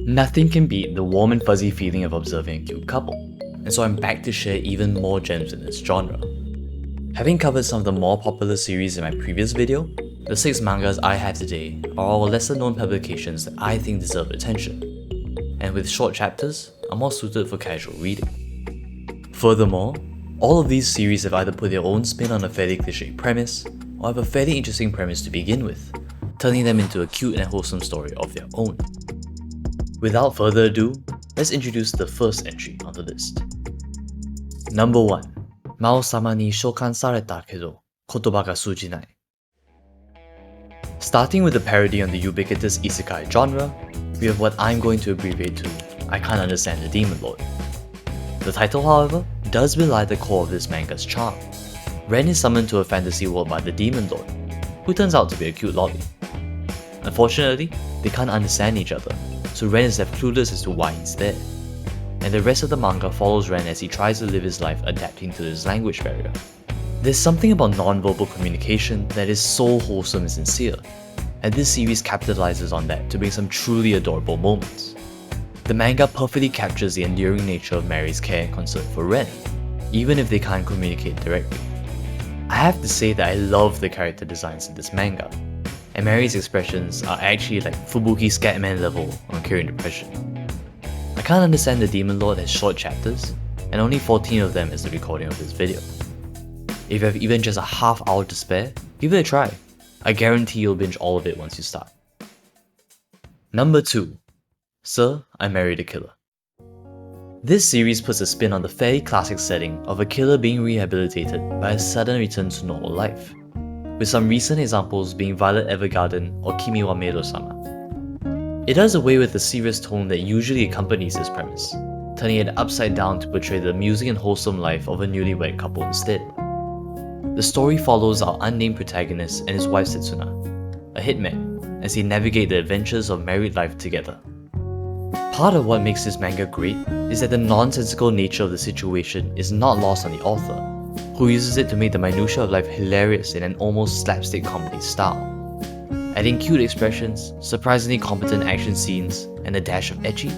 Nothing can beat the warm and fuzzy feeling of observing a cute couple, and so I'm back to share even more gems in this genre. Having covered some of the more popular series in my previous video, the 6 mangas I have today are all lesser known publications that I think deserve attention, and with short chapters, are more suited for casual reading. Furthermore, all of these series have either put their own spin on a fairly cliche premise, or have a fairly interesting premise to begin with, turning them into a cute and wholesome story of their own. Without further ado, let's introduce the first entry on the list. Number 1. Maou-sama ni Shoukan sareta kedo, Kotoba ga Tsuujinai. Starting with a parody on the ubiquitous isekai genre, we have what I'm going to abbreviate to I Can't Understand the Demon Lord. The title, however, does belie the core of this manga's charm. Ren is summoned to a fantasy world by the Demon Lord, who turns out to be a cute lolly. Unfortunately, they can't understand each other, so Ren is left clueless as to why he's there. And the rest of the manga follows Ren as he tries to live his life adapting to this language barrier. There's something about non-verbal communication that is so wholesome and sincere, and this series capitalizes on that to bring some truly adorable moments. The manga perfectly captures the endearing nature of Mary's care and concern for Ren, even if they can't communicate directly. I have to say that I love the character designs in this manga, and Mary's expressions are actually like Fubuki Scatman level on curing depression. I Can't Understand the Demon Lord has short chapters, and only 14 of them is the recording of this video. If you have even just a half hour to spare, give it a try. I guarantee you'll binge all of it once you start. Number 2. Sir, I Married a Killer. This series puts a spin on the fairly classic setting of a killer being rehabilitated by a sudden return to normal life, with some recent examples being Violet Evergarden or Kimi wa Maid-sama. It does away with the serious tone that usually accompanies this premise, turning it upside down to portray the amusing and wholesome life of a newlywed couple instead. The story follows our unnamed protagonist and his wife Setsuna, a hitman, as they navigate the adventures of married life together. Part of what makes this manga great is that the nonsensical nature of the situation is not lost on the author, who uses it to make the minutiae of life hilarious in an almost slapstick comedy style. Adding cute expressions, surprisingly competent action scenes, and a dash of ecchi.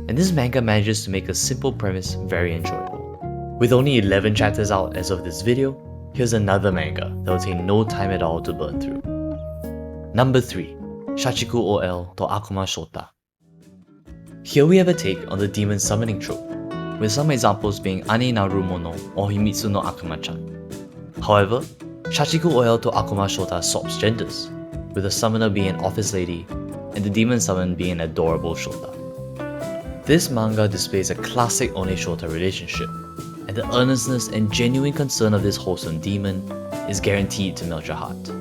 And this manga manages to make a simple premise very enjoyable. With only 11 chapters out as of this video, here's another manga that will take no time at all to burn through. Number 3. Shachiku OL to Akuma Shota. Here we have a take on the demon summoning trope, with some examples being Ane Naru Mono or Himitsu no Akuma-chan. However, Shachiku OL to Akuma Shota swaps genders, with the summoner being an office lady and the demon summoned being an adorable Shota. This manga displays a classic One-Shota relationship, and the earnestness and genuine concern of this wholesome demon is guaranteed to melt your heart.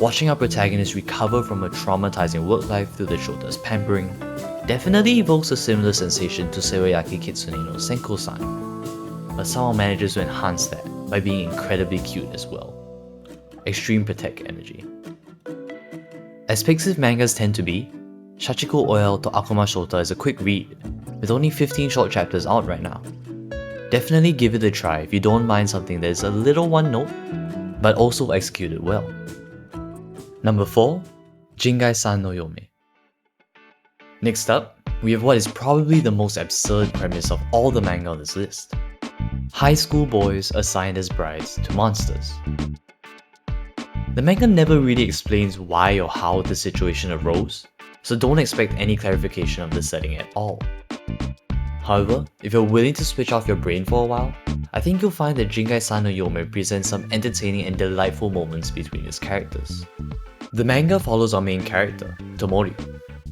Watching our protagonist recover from a traumatizing work life through the Shota's pampering definitely evokes a similar sensation to Seoyaki Kitsune no Senko-san, but somehow manages to enhance that by being incredibly cute as well. Extreme Protect energy. As Pixiv mangas tend to be, Shachiku OL to Akuma Shota is a quick read, with only 15 short chapters out right now. Definitely give it a try if you don't mind something that is a little one note, but also executed well. Number 4. Jingai-san no Yome. Next up, we have what is probably the most absurd premise of all the manga on this list. High school boys assigned as brides to monsters. The manga never really explains why or how the situation arose, so don't expect any clarification of the setting at all. However, if you're willing to switch off your brain for a while, I think you'll find that Jingai-san no Yome presents some entertaining and delightful moments between its characters. The manga follows our main character, Tomori,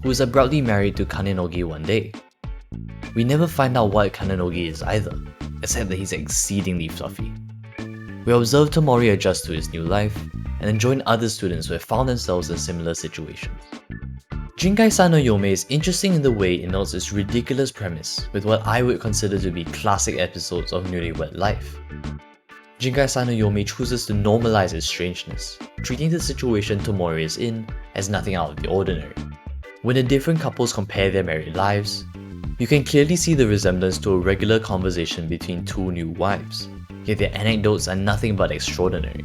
who is abruptly married to Kanenogi one day. We never find out what Kanenogi is either, except that he's exceedingly fluffy. We observe Tomori adjust to his new life, and join other students who have found themselves in similar situations. Jingai-san no Yome is interesting in the way it notes its ridiculous premise with what I would consider to be classic episodes of newlywed life. Jingai-san no Yome chooses to normalize its strangeness, treating the situation Tomori is in as nothing out of the ordinary. When the different couples compare their married lives, you can clearly see the resemblance to a regular conversation between two new wives, yet their anecdotes are nothing but extraordinary.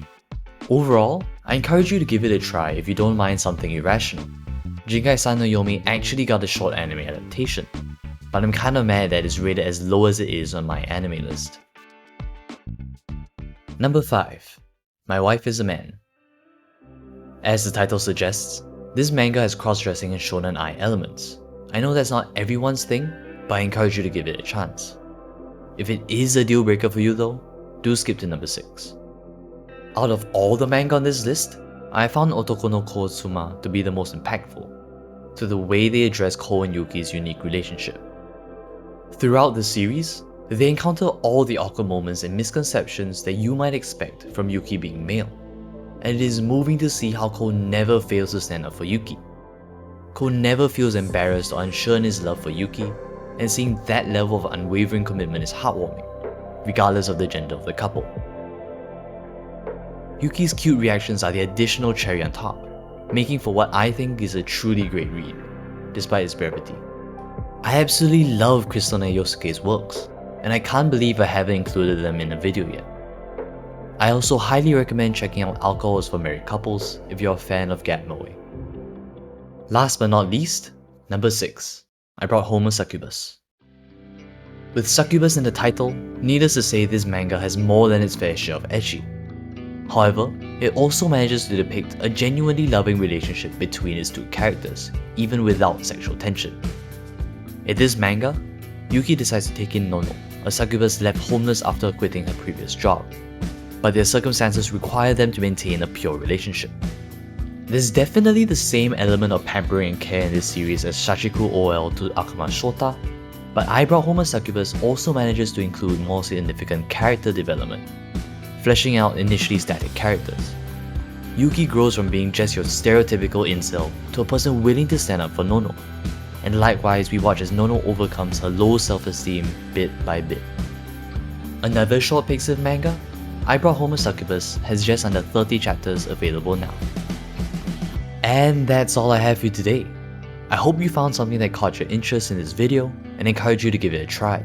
Overall, I encourage you to give it a try if you don't mind something irrational. Jingai-san no Yome actually got a short anime adaptation, but I'm kinda mad that it's rated as low as it is on my anime list. Number 5. My Wife is a Man. As the title suggests, this manga has cross-dressing and shonen-ai elements. I know that's not everyone's thing, but I encourage you to give it a chance. If it is a deal breaker for you though, do skip to number 6. Out of all the manga on this list, I found Otoko no Ko Tsuma to be the most impactful, to the way they address Ko and Yuki's unique relationship. Throughout the series, they encounter all the awkward moments and misconceptions that you might expect from Yuki being male, and it is moving to see how Ko never fails to stand up for Yuki. Ko never feels embarrassed or unsure in his love for Yuki, and seeing that level of unwavering commitment is heartwarming, regardless of the gender of the couple. Yuki's cute reactions are the additional cherry on top, making for what I think is a truly great read, despite its brevity. I absolutely love Crystal and Yousuke's works, and I can't believe I haven't included them in a video yet. I also highly recommend checking out Alcohol is for Married Couples if you're a fan of Gap Moe. Last but not least, number 6. I brought home a succubus. With succubus in the title, needless to say this manga has more than its fair share of ecchi. However, it also manages to depict a genuinely loving relationship between its two characters, even without sexual tension. In this manga, Yuki decides to take in Nono, a succubus left homeless after quitting her previous job, but their circumstances require them to maintain a pure relationship. There's definitely the same element of pampering and care in this series as Shachiku OL to Akuma Shota, but I Brought Home a Succubus also manages to include more significant character development, fleshing out initially static characters. Yuki grows from being just your stereotypical incel to a person willing to stand up for Nono, and likewise we watch as Nono overcomes her low self-esteem bit by bit. Another short Pixiv manga, I Brought Home a Succubus has just under 30 chapters available now. And that's all I have for you today. I hope you found something that caught your interest in this video and encourage you to give it a try.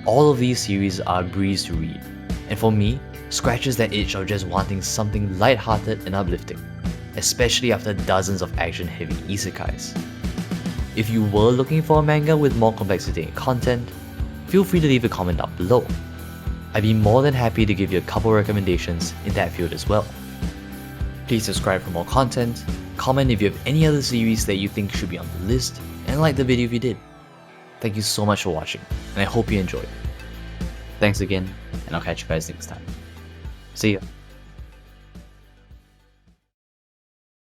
All of these series are a breeze to read, and for me, scratches that itch of just wanting something lighthearted and uplifting, especially after dozens of action-heavy isekais. If you were looking for a manga with more complexity and content, feel free to leave a comment down below. I'd be more than happy to give you a couple recommendations in that field as well. Please subscribe for more content, comment if you have any other series that you think should be on the list, and like the video if you did. Thank you so much for watching, and I hope you enjoyed. Thanks again, and I'll catch you guys next time. See ya.